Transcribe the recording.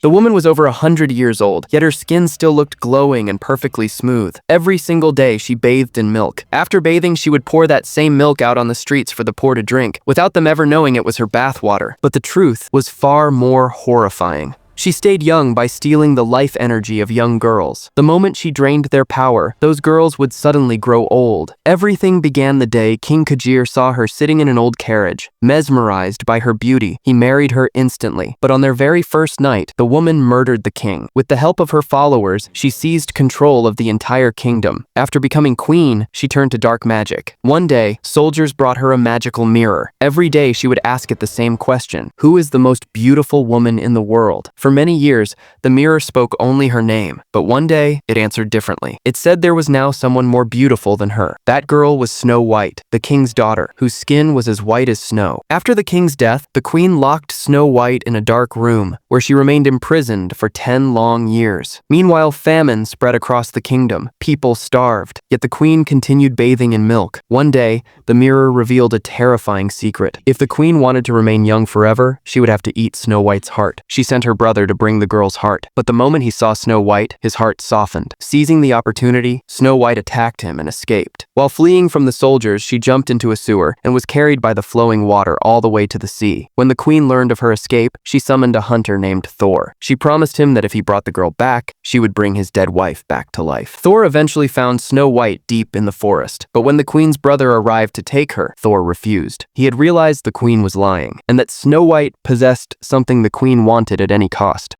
The woman was over 100 years old, yet her skin still looked glowing and perfectly smooth. Every single day, she bathed in milk. After bathing, she would pour that same milk out on the streets for the poor to drink, without them ever knowing it was her bath water. But the truth was far more horrifying. She stayed young by stealing the life energy of young girls. The moment she drained their power, those girls would suddenly grow old. Everything began the day King Kajir saw her sitting in an old carriage. Mesmerized by her beauty, he married her instantly. But on their very first night, the woman murdered the king. With the help of her followers, she seized control of the entire kingdom. After becoming queen, she turned to dark magic. One day, soldiers brought her a magical mirror. Every day, she would ask it the same question: who is the most beautiful woman in the world? For many years, the mirror spoke only her name, but one day, it answered differently. It said there was now someone more beautiful than her. That girl was Snow White, the king's daughter, whose skin was as white as snow. After the king's death, the queen locked Snow White in a dark room, where she remained imprisoned for 10 long years. Meanwhile, famine spread across the kingdom. People starved, yet the queen continued bathing in milk. One day, the mirror revealed a terrifying secret. If the queen wanted to remain young forever, she would have to eat Snow White's heart. She sent her brother to bring the girl's heart. But the moment he saw Snow White, his heart softened. Seizing the opportunity, Snow White attacked him and escaped. While fleeing from the soldiers, she jumped into a sewer and was carried by the flowing water all the way to the sea. When the queen learned of her escape, she summoned a hunter named Thor. She promised him that if he brought the girl back, she would bring his dead wife back to life. Thor eventually found Snow White deep in the forest, but when the queen's brother arrived to take her, Thor refused. He had realized the queen was lying, and that Snow White possessed something the queen wanted at any cost.